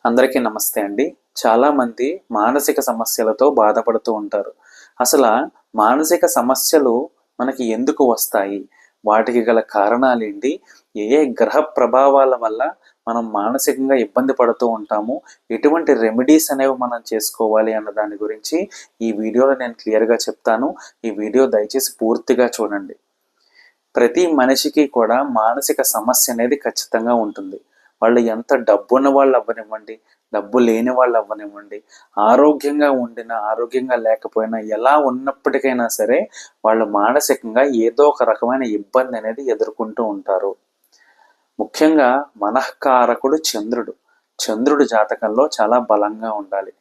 అందరికీ నమస్తే అండి. చాలామంది మానసిక సమస్యలతో బాధపడుతూ ఉంటారు. అసలు మానసిక సమస్యలు మనకి ఎందుకు వస్తాయి? వాటికి గల కారణాలేంటి? ఏ ఏ గ్రహ ప్రభావాల వల్ల మనం మానసికంగా ఇబ్బంది పడుతూ ఉంటాము? ఎటువంటి రెమెడీస్ అనేవి మనం చేసుకోవాలి అన్న దాని గురించి ఈ వీడియోలో నేను క్లియర్‌గా చెప్తాను. ఈ వీడియో దయచేసి పూర్తిగా చూడండి. ప్రతి మనిషికి కూడా మానసిక సమస్య అనేది ఖచ్చితంగా ఉంటుంది. వాళ్ళు ఎంత డబ్బున్న వాళ్ళు అవ్వనివ్వండి, డబ్బు లేని వాళ్ళు అవ్వనివ్వండి, ఆరోగ్యంగా ఉండినా, ఆరోగ్యంగా లేకపోయినా, ఎలా ఉన్నప్పటికైనా సరే వాళ్ళు మానసికంగా ఏదో ఒక రకమైన ఇబ్బంది అనేది ఎదుర్కొంటూ ఉంటారు. ముఖ్యంగా మనఃకారకుడు చంద్రుడు. చంద్రుడి జాతకంలో చాలా బలంగా ఉండాలి.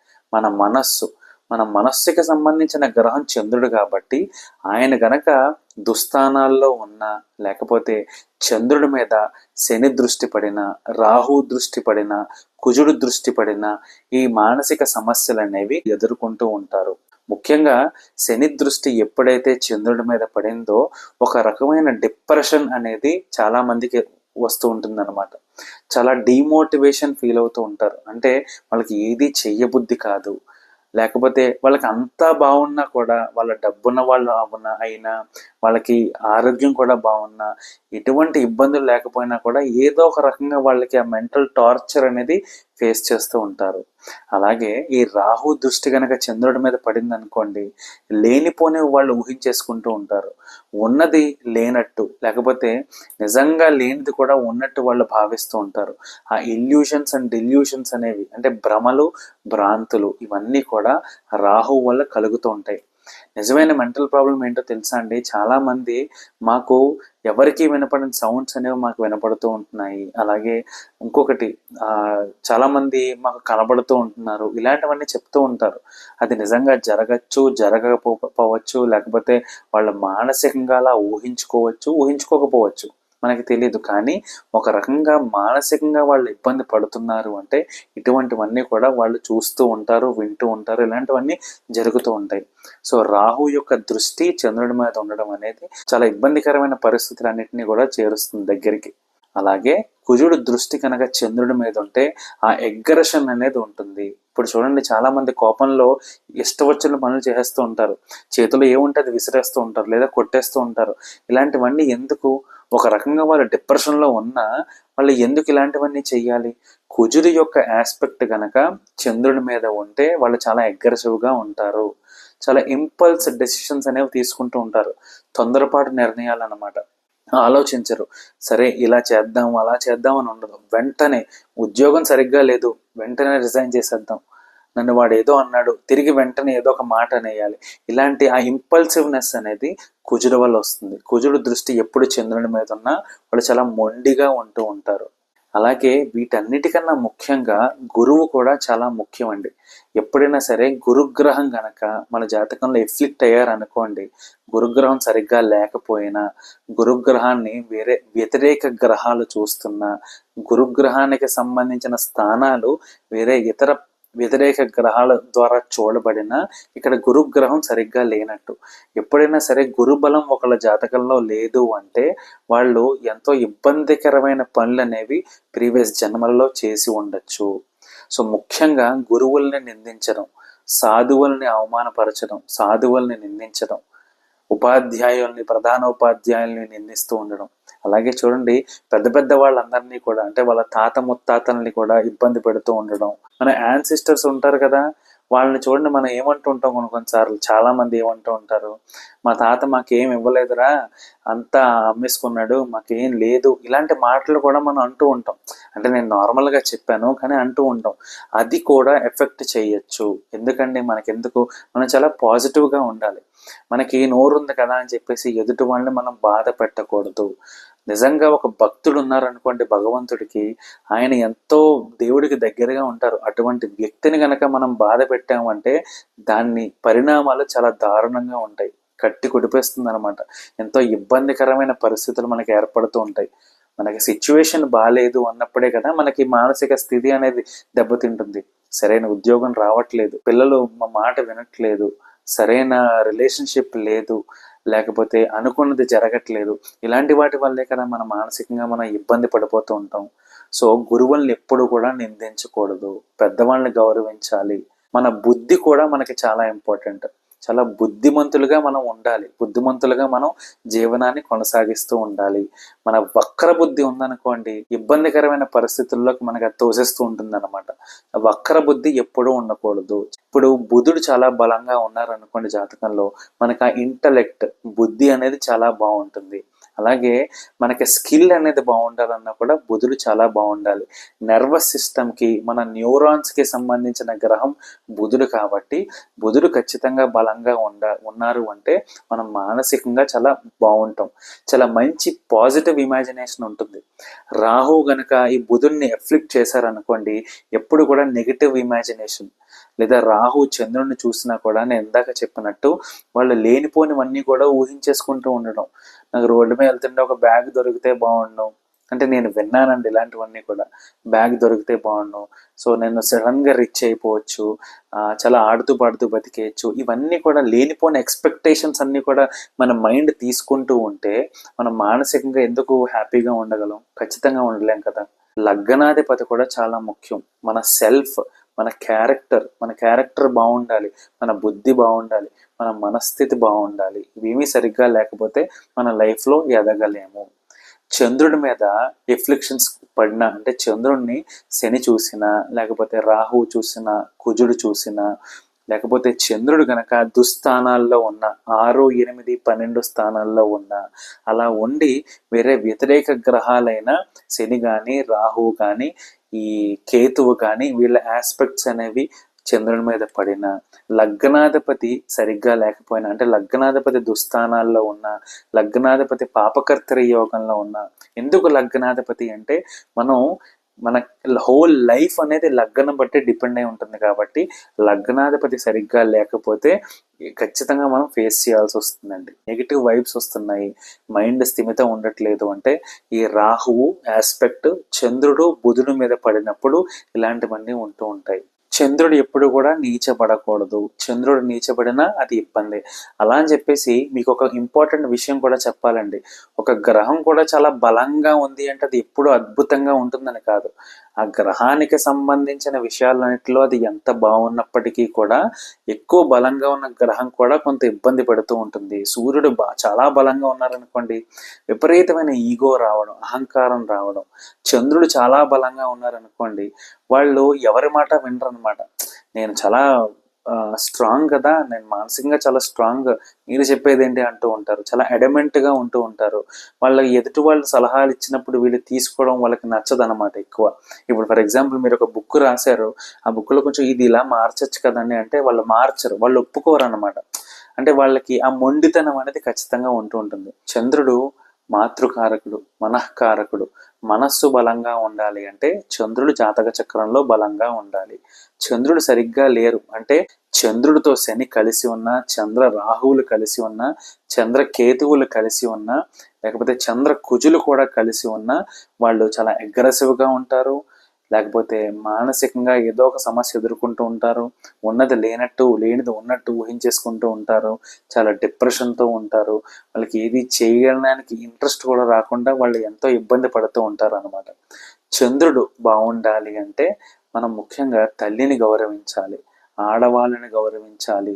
మన మనస్సుకి సంబంధించిన గ్రహం చంద్రుడు కాబట్టి ఆయన గనక దుస్థానాల్లో ఉన్నా, లేకపోతే చంద్రుడి మీద శని దృష్టి పడినా, రాహు దృష్టి పడినా, కుజుడు దృష్టి పడినా ఈ మానసిక సమస్యలు అనేవి ఎదుర్కొంటూ ఉంటారు. ముఖ్యంగా శని దృష్టి ఎప్పుడైతే చంద్రుడి మీద పడిందో ఒక రకమైన డిప్రెషన్ అనేది చాలా మందికి వస్తూ ఉంటుందన్నమాట. చాలా డీమోటివేషన్ ఫీల్ అవుతూ ఉంటారు. అంటే వాళ్ళకి ఏది చెయ్యబుద్ధి కాదు. లేకపోతే వాళ్ళకి అంతా బాగున్నా కూడా, వాళ్ళ డబ్బున్న వాళ్ళు అయినా, వాళ్ళకి ఆరోగ్యం కూడా బాగున్నా, ఎటువంటి ఇబ్బందులు లేకపోయినా కూడా ఏదో ఒక రకంగా వాళ్ళకి ఆ మెంటల్ టార్చర్ అనేది ఫేస్ చేస్తూ ఉంటారు. అలాగే ఈ రాహు దృష్టి కనుక చంద్రుడి మీద పడింది అనుకోండి, లేనిపోని వాళ్ళు ఊహించేసుకుంటూ ఉంటారు. ఉన్నది లేనట్టు, లేకపోతే నిజంగా లేనిది కూడా ఉన్నట్టు వాళ్ళు భావిస్తూ ఉంటారు. ఆ ఇల్యూషన్స్ అండ్ డిల్యూషన్స్ అనేవి, అంటే భ్రమలు, భ్రాంతులు, ఇవన్నీ కూడా రాహు వల్ల కలుగుతూ ఉంటాయి. నిజమైన మెంటల్ ప్రాబ్లం ఏంటో తెలుసా అండి? చాలామంది మాకు ఎవరికి వినపడని సౌండ్స్ అనేవి మాకు వినపడుతూ ఉంటున్నాయి. అలాగే ఇంకొకటి చాలామంది మాకు కనబడుతూ ఉంటున్నారు. ఇలాంటివన్నీ చెప్తూ ఉంటారు. అది నిజంగా జరగచ్చు, జరగకపోవచ్చు, లేకపోతే వాళ్ళ మానసికంగా అలా ఊహించుకోకపోవచ్చు. మనకి తెలియదు. కానీ ఒక రకంగా మానసికంగా వాళ్ళు ఇబ్బంది పడుతున్నారు అంటే ఇటువంటివన్నీ కూడా వాళ్ళు చూస్తూ ఉంటారు, వింటూ ఉంటారు. ఇలాంటివన్నీ జరుగుతూ ఉంటాయి. సో రాహు యొక్క దృష్టి చంద్రుడి మీద ఉండడం అనేది చాలా ఇబ్బందికరమైన పరిస్థితులన్నింటినీ కూడా చేరుస్తుంది దగ్గరికి. అలాగే కుజుడు దృష్టి కనుక చంద్రుడి మీద ఉంటే ఆ ఎగ్గరేషన్ అనేది ఉంటుంది. ఇప్పుడు చూడండి, చాలా మంది కోపంలో ఇష్టం వచ్చిన పనులు చేసేస్తూ ఉంటారు. చేతిలో ఏముంటే అది విసిరేస్తూ ఉంటారు, లేదా కొట్టేస్తూ ఉంటారు. ఇలాంటివన్నీ ఎందుకు? ఒక రకంగా వాళ్ళు డిప్రెషన్లో ఉన్నా వాళ్ళు ఎందుకు ఇలాంటివన్నీ చెయ్యాలి? కుజుడి యొక్క ఆస్పెక్ట్ కనుక చంద్రుడి మీద ఉంటే వాళ్ళు చాలా అగ్రెసివ్గా ఉంటారు. చాలా ఇంపల్స్ డెసిషన్స్ అనేవి తీసుకుంటూ ఉంటారు. తొందరపాటు నిర్ణయాలు అన్నమాట. ఆలోచించరు. సరే ఇలా చేద్దాం, అలా చేద్దాం అని ఉండదు. వెంటనే ఉద్యోగం సరిగ్గా లేదు, వెంటనే రిజైన్ చేసేద్దాం. నన్ను వాడు ఏదో అన్నాడు, తిరిగి వెంటనే ఏదో ఒక మాట అనేయాలి. ఇలాంటి ఆ ఇంపల్సివ్నెస్ అనేది కుజుడు వల్ల వస్తుంది. కుజుడు దృష్టి ఎప్పుడు చంద్రుని మీద ఉన్నా వాళ్ళు చాలా మొండిగా ఉంటూ ఉంటారు. అలాగే వీటన్నిటికన్నా ముఖ్యంగా గురువు కూడా చాలా ముఖ్యమండి. ఎప్పుడైనా సరే గురుగ్రహం గనక మన జాతకంలో ఎఫ్లిక్ట్ అయ్యారనుకోండి, గురుగ్రహం సరిగ్గా లేకపోయినా, గురుగ్రహాన్ని వేరే వ్యతిరేక గ్రహాలు చూస్తున్నా, గురుగ్రహానికి సంబంధించిన స్థానాలు వేరే ఇతర వ్యతిరేక గ్రహాల ద్వారా చూడబడిన ఇక్కడ గురుగ్రహం సరిగ్గా లేనట్టు. ఎప్పుడైనా సరే గురుబలం ఒకళ్ళ జాతకంలో లేదు అంటే వాళ్ళు ఎంతో ఇబ్బందికరమైన పనులు అనేవి ప్రీవియస్ జన్మలలో చేసి ఉండొచ్చు. సో ముఖ్యంగా గురువుల్ని నిందించడం, సాధువుల్ని అవమానపరచడం, సాధువుల్ని నిందించడం, ఉపాధ్యాయుల్ని, ప్రధాన ఉపాధ్యాయుల్ని నిందిస్తూ ఉండడం. అలాగే చూడండి, పెద్ద పెద్ద వాళ్ళందరినీ కూడా, అంటే వాళ్ళ తాత ముత్తాతల్ని కూడా ఇబ్బంది పెడుతూ ఉండడం. మన యాన్సిస్టర్స్ ఉంటారు కదా, వాళ్ళని చూడండి, మనం ఏమంటూ ఉంటాం కొన్నిసార్లు. చాలామంది ఏమంటూ ఉంటారు, మా తాత మాకేం ఇవ్వలేదురా, అంతా అమ్మేసుకున్నాడు, మాకేం లేదు. ఇలాంటి మాటలు కూడా మనం అంటూ ఉంటాం. అంటే నేను నార్మల్గా చెప్పాను, కానీ అంటూ ఉంటాం. అది కూడా ఎఫెక్ట్ చేయొచ్చు. ఎందుకండి మనకెందుకు? మనం చాలా పాజిటివ్గా ఉండాలి. మనకి నోరు ఉంది కదా అని చెప్పేసి ఎదుటి వాళ్ళని మనం బాధ పెట్టకూడదు. నిజంగా ఒక భక్తుడు ఉన్నారనుకోండి భగవంతుడికి, ఆయన ఎంతో దేవుడికి దగ్గరగా ఉంటారు. అటువంటి వ్యక్తిని కనుక మనం బాధ పెట్టామంటే దాన్ని పరిణామాలు చాలా దారుణంగా ఉంటాయి. కట్టి కుడిపేస్తుంది అనమాట. ఎంతో ఇబ్బందికరమైన పరిస్థితులు మనకి ఏర్పడుతూ ఉంటాయి. మనకి సిచ్యువేషన్ బాగాలేదు అన్నప్పుడే కదా మనకి మానసిక స్థితి అనేది దెబ్బతింటుంది. సరైన ఉద్యోగం రావట్లేదు, పిల్లలు మా మాట వినట్లేదు, సరైన రిలేషన్షిప్ లేదు, లేకపోతే అనుకున్నది జరగట్లేదు. ఇలాంటి వాటి వల్లే కదా మనం మానసికంగా మనం ఇబ్బంది పడిపోతూ ఉంటాం. సో గురువుల్ని ఎప్పుడు కూడా నిందించకూడదు, పెద్దవాళ్ళని గౌరవించాలి. మన బుద్ధి కూడా మనకి చాలా ఇంపార్టెంట్. చాలా బుద్ధిమంతులుగా మనం ఉండాలి, బుద్ధిమంతులుగా మనం జీవనాన్ని కొనసాగిస్తూ ఉండాలి. మన వక్ర బుద్ధి ఉందనుకోండి, ఇబ్బందికరమైన పరిస్థితుల్లోకి మనకి అది తోసేస్తూ ఉంటుంది అనమాట. వక్ర బుద్ధి ఎప్పుడూ ఉండకూడదు. ఇప్పుడు బుధుడు చాలా బలంగా ఉన్నారనుకోండి జాతకంలో, మనకు ఆ ఇంటలెక్ట్, బుద్ధి అనేది చాలా బాగుంటుంది. అలాగే మనకి స్కిల్ అనేది బాగుండాలన్నా కూడా బుధుడు చాలా బాగుండాలి. నర్వస్ సిస్టమ్కి, మన న్యూరాన్స్కి సంబంధించిన గ్రహం బుధుడు కాబట్టి బుధుడు ఖచ్చితంగా బలంగా ఉన్నారు అంటే మనం మానసికంగా చాలా బాగుంటాం, చాలా మంచి పాజిటివ్ ఇమాజినేషన్ ఉంటుంది. రాహు గనక ఈ బుధుడిని ఎఫ్లిక్ట్ చేశారనుకోండి, ఎప్పుడు కూడా నెగిటివ్ ఇమాజినేషన్, లేదా రాహు చంద్రుడిని చూసినా కూడా నేను ఇందాక చెప్పినట్టు వాళ్ళు లేనిపోనివన్నీ కూడా ఊహించేసుకుంటూ ఉండడం. నాకు రోడ్డు మీద వెళ్తుంటే ఒక బ్యాగ్ దొరికితే బాగుండు, అంటే నేను విన్నానండి ఇలాంటివన్నీ కూడా, బ్యాగ్ దొరికితే బాగుండు, సో నేను సడన్గా రిచ్ అయిపోవచ్చు, చాలా ఆడుతూ పాడుతూ బతికేయచ్చు. ఇవన్నీ కూడా లేనిపోయిన ఎక్స్పెక్టేషన్స్ అన్నీ కూడా మన మైండ్ తీసుకుంటూ ఉంటే మనం మానసికంగా ఎందుకు హ్యాపీగా ఉండగలం? ఖచ్చితంగా ఉండలేం కదా. లగ్నాధిపతి కూడా చాలా ముఖ్యం. మన సెల్ఫ్, మన క్యారెక్టర్ బాగుండాలి, మన బుద్ధి బాగుండాలి, మన మనస్థితి బాగుండాలి. ఇవేమీ సరిగ్గా లేకపోతే మన లైఫ్లో ఎదగలేము. చంద్రుడి మీద ఎఫ్లిక్షన్స్ పడినా, అంటే చంద్రుడిని శని చూసినా, లేకపోతే రాహువు చూసినా, కుజుడు చూసినా, లేకపోతే చంద్రుడు గనక దుస్థానాల్లో ఉన్న 6, 8, 12 స్థానాల్లో ఉన్న, అలా ఉండి వేరే వ్యతిరేక గ్రహాలైన శని కానీ, రాహువు కానీ, ఈ కేతువు కానీ, వీళ్ళ ఆస్పెక్ట్స్ అనేవి చంద్రుని మీద పడిన, లగ్నాధిపతి సరిగ్గా లేకపోయినా, అంటే లగ్నాధిపతి దుస్థానాల్లో ఉన్న, లగ్నాధిపతి పాపకర్తరి యోగంలో ఉన్న. ఎందుకు లగ్నాధిపతి అంటే మన హోల్ లైఫ్ అనేది లగ్నం బట్టి డిపెండ్ అయి ఉంటుంది కాబట్టి లగ్నాధిపతి సరిగ్గా లేకపోతే ఖచ్చితంగా మనం ఫేస్ చేయాల్సి వస్తుందండి. నెగిటివ్ వైబ్స్ వస్తున్నాయి, మైండ్ స్థిమితం ఉండట్లేదు అంటే ఈ రాహువు ఆస్పెక్ట్ చంద్రుడు బుధుడు మీద పడినప్పుడు ఇలాంటివన్నీ ఉంటూ ఉంటాయి. చంద్రుడు ఎప్పుడు కూడా నీచపడకూడదు, చంద్రుడు నీచపడినా అది ఇబ్బంది. అలా అని చెప్పేసి మీకు ఒక ఇంపార్టెంట్ విషయం కూడా చెప్పాలండి. ఒక గ్రహం కూడా చాలా బలంగా ఉంది అంటే అది ఎప్పుడు అద్భుతంగా ఉంటుందని కాదు. ఆ గ్రహానికి సంబంధించిన విషయాలన్నింటిలో అది ఎంత బాగున్నప్పటికీ కూడా ఎక్కువ బలంగా ఉన్న గ్రహం కూడా కొంత ఇబ్బంది పడుతూ ఉంటుంది. సూర్యుడు చాలా బలంగా ఉన్నారనుకోండి, విపరీతమైన ఈగో రావడం, అహంకారం రావడం. చంద్రుడు చాలా బలంగా ఉన్నారనుకోండి, వాళ్ళు ఎవరి మాట వినరు అనమాట. నేను చాలా స్ట్రాంగ్ కదా, నేను మానసికంగా చాలా స్ట్రాంగ్, మీరు చెప్పేది ఏంటి అంటూ ఉంటారు. చాలా అడమెంట్గా ఉంటూ ఉంటారు. వాళ్ళకి ఎదుటి వాళ్ళు సలహాలు ఇచ్చినప్పుడు వీళ్ళు తీసుకోవడం వాళ్ళకి నచ్చదు అనమాట ఎక్కువ. ఇప్పుడు ఫర్ ఎగ్జాంపుల్ మీరు ఒక బుక్ రాశారు, ఆ బుక్లో కొంచెం ఇది ఇలా మార్చచ్చు కదండి అంటే వాళ్ళు మార్చరు, వాళ్ళు ఒప్పుకోరు అనమాట. అంటే వాళ్ళకి ఆ మొండితనం అనేది ఖచ్చితంగా ఉంటూ ఉంటుంది. చంద్రుడు మాతృకారకుడు, మనఃకారకుడు. మనస్సు బలంగా ఉండాలి అంటే చంద్రుడు జాతక చక్రంలో బలంగా ఉండాలి. చంద్రుడు సరిగ్గా లేరు అంటే చంద్రుడితో శని కలిసి ఉన్నా, చంద్ర రాహువులు కలిసి ఉన్నా, చంద్ర కేతువులు కలిసి ఉన్నా, లేకపోతే చంద్ర కుజులు కూడా కలిసి ఉన్నా వాళ్ళు చాలా అగ్రెసివ్గా ఉంటారు, లేకపోతే మానసికంగా ఏదో ఒక సమస్య ఎదుర్కొంటూ ఉంటారు, ఉన్నది లేనట్టు లేనిది ఉన్నట్టు ఊహించేసుకుంటూ ఉంటారు, చాలా డిప్రెషన్తో ఉంటారు, వాళ్ళకి ఏది చేయడానికి ఇంట్రెస్ట్ కూడా రాకుండా వాళ్ళు ఎంతో ఇబ్బంది పడుతూ ఉంటారు అనమాట. చంద్రుడు బాగుండాలి అంటే మనం ముఖ్యంగా తల్లిని గౌరవించాలి, ఆడవాళ్ళని గౌరవించాలి,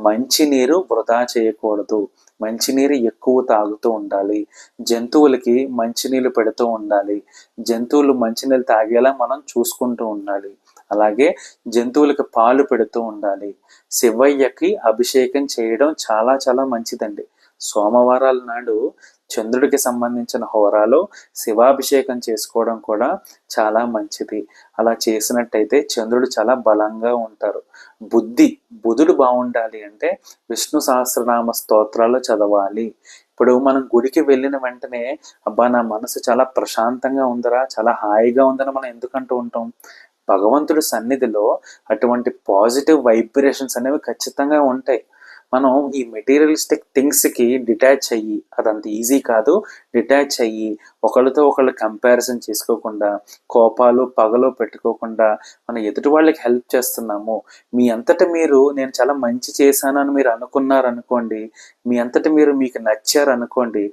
మంచినీరు వృధా చేయకూడదు, మంచినీరు ఎక్కువ తాగుతూ ఉండాలి, జంతువులకి మంచినీళ్ళు పెడుతూ ఉండాలి, జంతువులు మంచినీళ్ళు తాగేలా మనం చూసుకుంటూ ఉండాలి, అలాగే జంతువులకు పాలు పెడుతూ ఉండాలి. శివయ్యకి అభిషేకం చేయడం చాలా చాలా మంచిదండి. సోమవారాల నాడు చంద్రుడికి సంబంధించిన హోరాలో శివాభిషేకం చేసుకోవడం కూడా చాలా మంచిది. అలా చేసినట్టయితే చంద్రుడు చాలా బలంగా ఉంటారు. బుధుడు బాగుండాలి అంటే విష్ణు సహస్రనామ స్తోత్రాలు చదవాలి. ఇప్పుడు మనం గుడికి వెళ్ళిన వెంటనే అబ్బా నా మనసు చాలా ప్రశాంతంగా ఉందరా, చాలా హాయిగా ఉందని మనం ఎందుకంటూ ఉంటాం? భగవంతుడి సన్నిధిలో అటువంటి పాజిటివ్ వైబ్రేషన్స్ అనేవి ఖచ్చితంగా ఉంటాయి. మనం ఈ మెటీరియలిస్టిక్ థింగ్స్కి డిటాచ్ అయ్యి, అదంత ఈజీ కాదు, డిటాచ్ అయ్యి ఒకళ్ళతో ఒకళ్ళు కంపారిజన్ చేసుకోకుండా, కోపాలు పగలు పెట్టుకోకుండా మనం ఎదుటి వాళ్ళకి హెల్ప్ చేస్తున్నాము. మీ అంతట మీరు నేను చాలా మంచి చేశానని మీరు అనుకున్నారనుకోండి, మీ అంతట మీరు మీకు నచ్చారనుకోండి,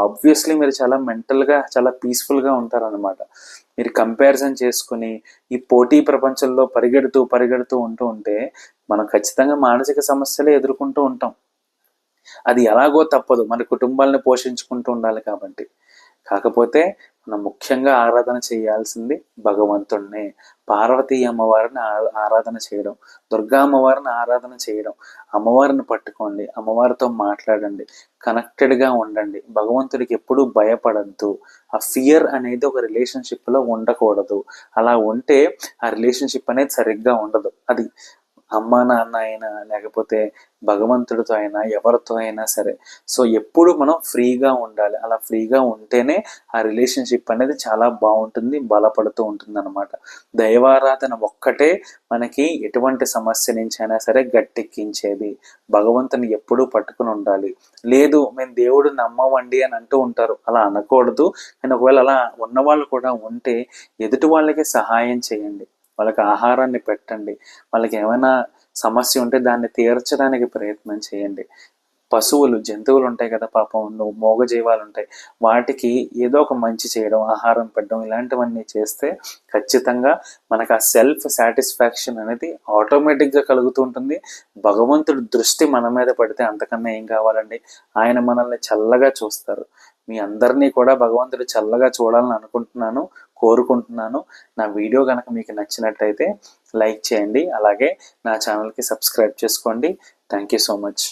ఆబ్వియస్లీ మీరు చాలా మెంటల్గా చాలా పీస్ఫుల్గా ఉంటారనమాట. మీరు కంపారిజన్ చేసుకుని ఈ పోటీ ప్రపంచంలో పరిగెడుతూ ఉంటే మనం ఖచ్చితంగా మానసిక సమస్యలే ఎదుర్కొంటూ ఉంటాం. అది ఎలాగో తప్పదు, మన కుటుంబాలను పోషించుకుంటూ ఉండాలి కాబట్టి. కాకపోతే మనం ముఖ్యంగా ఆరాధన చేయాల్సింది భగవంతుణ్ణి. పార్వతీ అమ్మవారిని ఆరాధన చేయడం, దుర్గా అమ్మవారిని ఆరాధన చేయడం. అమ్మవారిని పట్టుకోండి, అమ్మవారితో మాట్లాడండి, కనెక్టెడ్గా ఉండండి. భగవంతుడికి ఎప్పుడూ భయపడద్దు. ఆ ఫియర్ అనేది ఒక రిలేషన్షిప్లో ఉండకూడదు. అలా ఉంటే ఆ రిలేషన్షిప్ అనేది సరిగ్గా ఉండదు. అది అమ్మ నాన్న అయినా లేకపోతే భగవంతుడితో అయినా ఎవరితో అయినా సరే. సో ఎప్పుడు మనం ఫ్రీగా ఉండాలి. అలా ఫ్రీగా ఉంటేనే ఆ రిలేషన్షిప్ అనేది చాలా బాగుంటుంది, బలపడుతూ ఉంటుంది అనమాట. దైవారాధన ఒక్కటే మనకి ఎటువంటి సమస్య నుంచి అయినా సరే గట్టెక్కించేది. భగవంతుని ఎప్పుడూ పట్టుకుని ఉండాలి. లేదు మేము దేవుడు నమ్మవండి అని అంటూ ఉంటారు, అలా అనకూడదు. కానీ ఒకవేళ అలా ఉన్నవాళ్ళు కూడా ఉంటే ఎదుటి వాళ్ళకి సహాయం చేయండి, వాళ్ళకి ఆహారాన్ని పెట్టండి, వాళ్ళకి ఏమైనా సమస్య ఉంటే దాన్ని తీర్చడానికి ప్రయత్నం చేయండి. పశువులు జంతువులు ఉంటాయి కదా పాపం, మూగజీవాలు ఉంటాయి, వాటికి ఏదో ఒక మంచి చేయడం, ఆహారం పెట్టడం, ఇలాంటివన్నీ చేస్తే ఖచ్చితంగా మనకు ఆ సెల్ఫ్ సాటిస్ఫాక్షన్ అనేది ఆటోమేటిక్గా కలుగుతూ ఉంటుంది. భగవంతుడి దృష్టి మన మీద పడితే అంతకన్నా ఏం కావాలండి. ఆయన మనల్ని చల్లగా చూస్తారు. మీ అందరినీ కూడా భగవంతుడు చల్లగా చూడాలని అనుకుంటున్నాను, కోరుకుంటున్నాను. నా వీడియో కనుక మీకు నచ్చినట్టయితే లైక్ చేయండి, అలాగే నా ఛానల్కి సబ్స్క్రైబ్ చేసుకోండి. Thank you so much.